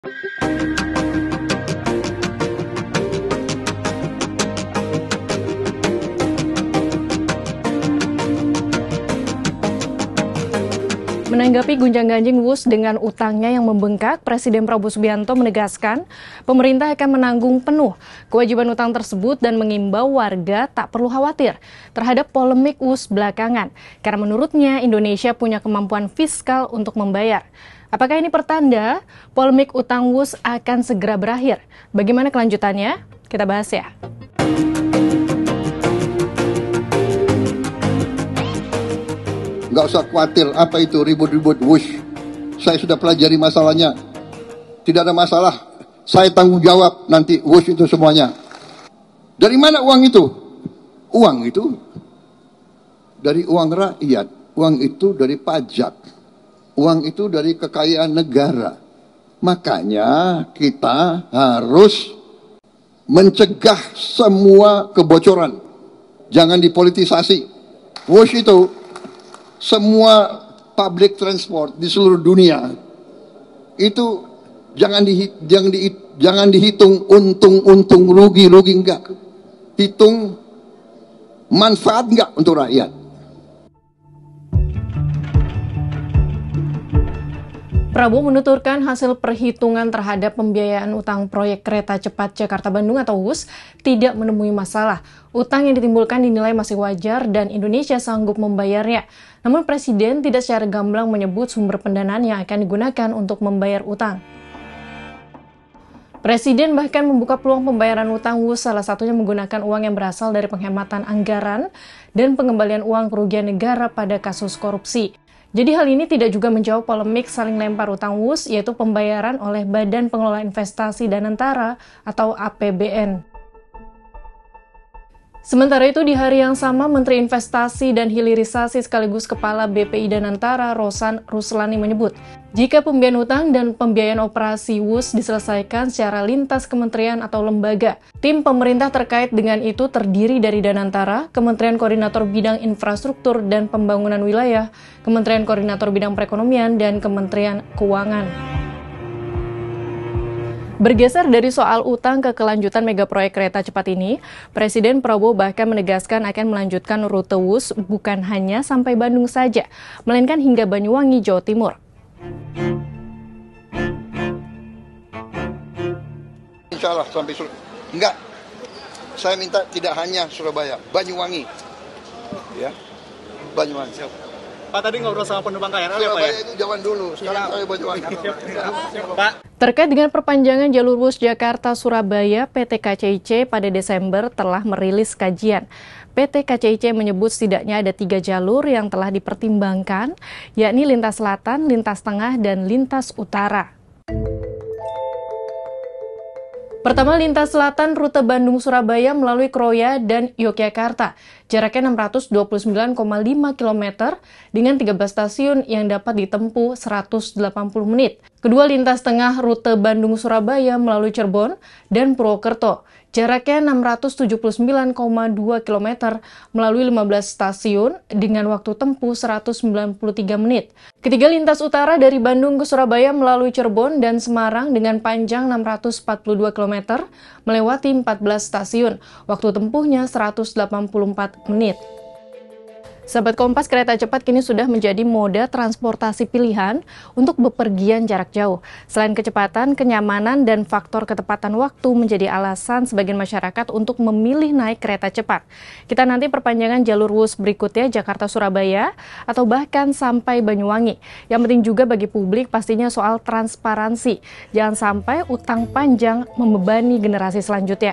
Menanggapi gunjang-ganjing WUS dengan utangnya yang membengkak, Presiden Prabowo Subianto menegaskan pemerintah akan menanggung penuh kewajiban utang tersebut dan mengimbau warga tak perlu khawatir terhadap polemik WUS belakangan, karena menurutnya Indonesia punya kemampuan fiskal untuk membayar. Apakah ini pertanda polemik utang WUS akan segera berakhir? Bagaimana kelanjutannya? Kita bahas ya. Nggak usah khawatir apa itu ribut-ribut WUS. Saya sudah pelajari masalahnya. Tidak ada masalah. Saya tanggung jawab nanti WUS itu semuanya. Dari mana uang itu? Uang itu dari uang rakyat. Uang itu dari pajak. Uang itu dari kekayaan negara. Makanya kita harus mencegah semua kebocoran. Jangan dipolitisasi. WUS itu semua public transport di seluruh dunia itu jangan dihitung untung rugi enggak, hitung manfaat enggak untuk rakyat. Prabowo menuturkan hasil perhitungan terhadap pembiayaan utang proyek kereta cepat Jakarta-Bandung atau WUS tidak menemui masalah. Utang yang ditimbulkan dinilai masih wajar dan Indonesia sanggup membayarnya. Namun Presiden tidak secara gamblang menyebut sumber pendanaan yang akan digunakan untuk membayar utang. Presiden bahkan membuka peluang pembayaran utang WUS, salah satunya menggunakan uang yang berasal dari penghematan anggaran dan pengembalian uang kerugian negara pada kasus korupsi. Jadi hal ini tidak juga menjawab polemik saling lempar utang WUS, yaitu pembayaran oleh Badan Pengelola Investasi Danantara atau APBN. Sementara itu, di hari yang sama, Menteri Investasi dan Hilirisasi sekaligus Kepala BPI Danantara, Rosan Ruslani menyebut, jika pembiayaan utang dan pembiayaan operasi WUS diselesaikan secara lintas kementerian atau lembaga, tim pemerintah terkait dengan itu terdiri dari Danantara, Kementerian Koordinator Bidang Infrastruktur dan Pembangunan Wilayah, Kementerian Koordinator Bidang Perekonomian, dan Kementerian Keuangan. Bergeser dari soal utang ke kelanjutan mega proyek kereta cepat ini, Presiden Prabowo bahkan menegaskan akan melanjutkan rute WUS bukan hanya sampai Bandung saja, melainkan hingga Banyuwangi, Jawa Timur. Insya Allah sampai enggak, saya minta tidak hanya Surabaya, Banyuwangi, ya, Banyuwangi. Pak, tadi ngobrol sama penumpang KRL ya, Pak? Surabaya itu zaman dulu, sekarang saya Banyuwangi. Pak. Terkait dengan perpanjangan jalur WUS Jakarta-Surabaya, PT KCIC pada Desember telah merilis kajian. PT KCIC menyebut setidaknya ada 3 jalur yang telah dipertimbangkan, yakni lintas selatan, lintas tengah, dan lintas utara. Pertama, lintas selatan rute Bandung-Surabaya melalui Kroya dan Yogyakarta. Jaraknya 629,5 km dengan 13 stasiun yang dapat ditempuh 180 menit. Kedua, lintas tengah rute Bandung-Surabaya melalui Cirebon dan Purwokerto. Jaraknya 679,2 km melalui 15 stasiun dengan waktu tempuh 193 menit. Ketiga, lintas utara dari Bandung ke Surabaya melalui Cirebon dan Semarang dengan panjang 642 km melewati 14 stasiun. Waktu tempuhnya 184 menit. Sahabat Kompas, kereta cepat kini sudah menjadi moda transportasi pilihan untuk bepergian jarak jauh. Selain kecepatan, kenyamanan, dan faktor ketepatan waktu menjadi alasan sebagian masyarakat untuk memilih naik kereta cepat. Kita nanti perpanjangan jalur WUS berikutnya Jakarta-Surabaya atau bahkan sampai Banyuwangi. Yang penting juga bagi publik pastinya soal transparansi. Jangan sampai utang panjang membebani generasi selanjutnya.